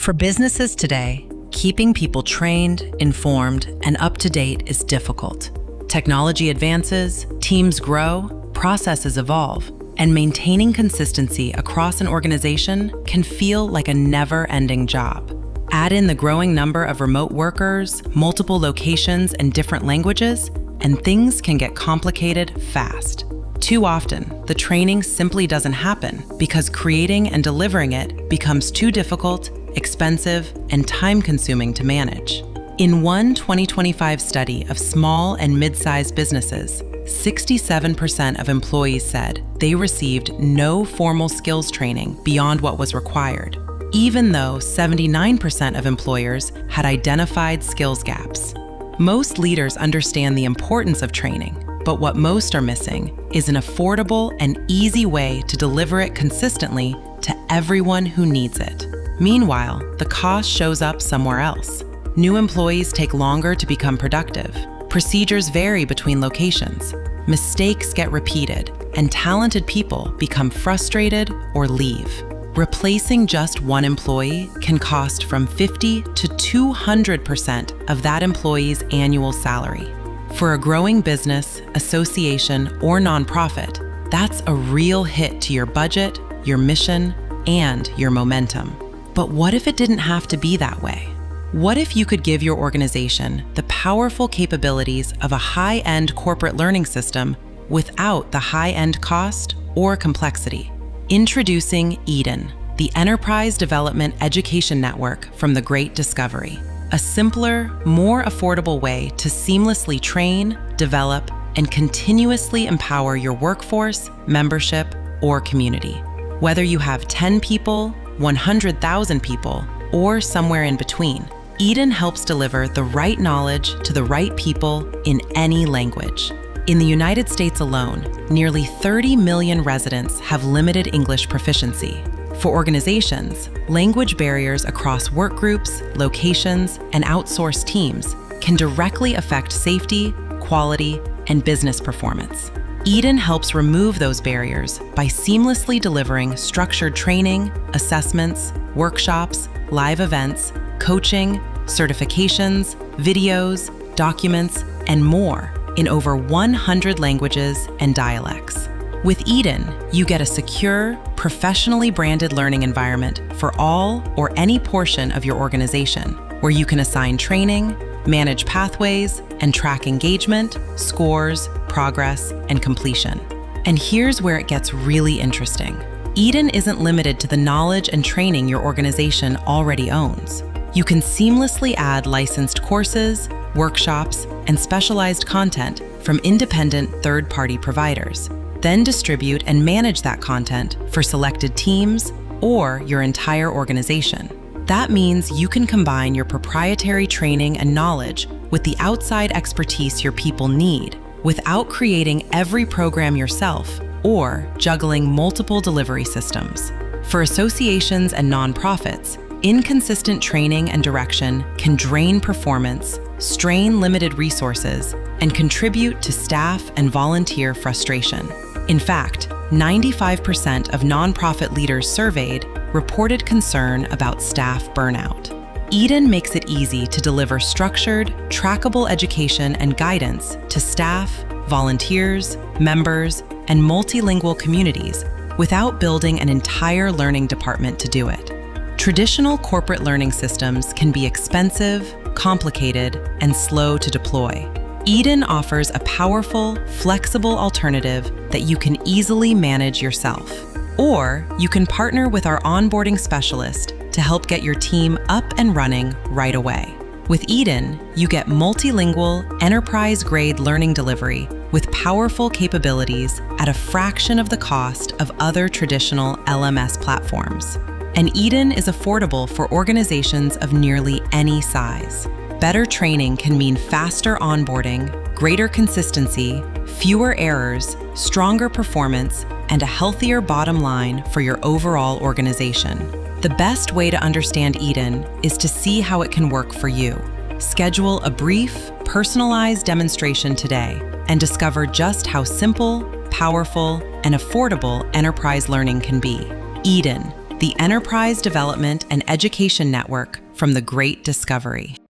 For businesses today, keeping people trained, informed, and up to date is difficult. Technology advances, teams grow, processes evolve, and maintaining consistency across an organization can feel like a never-ending job. Add in the growing number of remote workers, multiple locations, and different languages, and things can get complicated fast. Too often, the training simply doesn't happen because creating and delivering it becomes too difficult, expensive, and time-consuming to manage. In one 2025 study of small and mid-sized businesses, 67% of employees said they received no formal skills training beyond what was required, even though 79% of employers had identified skills gaps. Most leaders understand the importance of training, but what most are missing is an affordable and easy way to deliver it consistently to everyone who needs it. Meanwhile, the cost shows up somewhere else. New employees take longer to become productive. Procedures vary between locations. Mistakes get repeated, and talented people become frustrated or leave. Replacing just one employee can cost from 50 to 200% of that employee's annual salary. For a growing business, association, or nonprofit, that's a real hit to your budget, your mission, and your momentum. But what if it didn't have to be that way? What if you could give your organization the powerful capabilities of a high-end corporate learning system without the high-end cost or complexity? Introducing E.D.E.N, the Enterprise Development Education Network from the Great Discovery. A simpler, more affordable way to seamlessly train, develop, and continuously empower your workforce, membership, or community. Whether you have 10 people, 100,000 people, or somewhere in between, E.D.E.N helps deliver the right knowledge to the right people in any language. In the United States alone, nearly 30 million residents have limited English proficiency. For organizations, language barriers across work groups, locations, and outsourced teams can directly affect safety, quality, and business performance. E.D.E.N helps remove those barriers by seamlessly delivering structured training, assessments, workshops, live events, coaching, certifications, videos, documents, and more in over 100 languages and dialects. With E.D.E.N, you get a secure, professionally branded learning environment for all or any portion of your organization, where you can assign training, manage pathways, and track engagement, scores, progress, and completion. And here's where it gets really interesting. E.D.E.N isn't limited to the knowledge and training your organization already owns. You can seamlessly add licensed courses, workshops, and specialized content from independent third-party providers, then distribute and manage that content for selected teams or your entire organization. That means you can combine your proprietary training and knowledge with the outside expertise your people need without creating every program yourself or juggling multiple delivery systems. For associations and nonprofits, inconsistent training and direction can drain performance, strain limited resources, and contribute to staff and volunteer frustration. In fact, 95% of nonprofit leaders surveyed reported concern about staff burnout. E.D.E.N makes it easy to deliver structured, trackable education and guidance to staff, volunteers, members, and multilingual communities without building an entire learning department to do it. Traditional corporate learning systems can be expensive, complicated, and slow to deploy. E.D.E.N offers a powerful, flexible alternative that you can easily manage yourself. Or you can partner with our onboarding specialist to help get your team up and running right away. With E.D.E.N, you get multilingual, enterprise-grade learning delivery with powerful capabilities at a fraction of the cost of other traditional LMS platforms. And E.D.E.N is affordable for organizations of nearly any size. Better training can mean faster onboarding, greater consistency, fewer errors, stronger performance, and a healthier bottom line for your overall organization. The best way to understand E.D.E.N is to see how it can work for you. Schedule a brief, personalized demonstration today and discover just how simple, powerful, and affordable enterprise learning can be. E.D.E.N, the Enterprise Development and Education Network from the Great Discovery.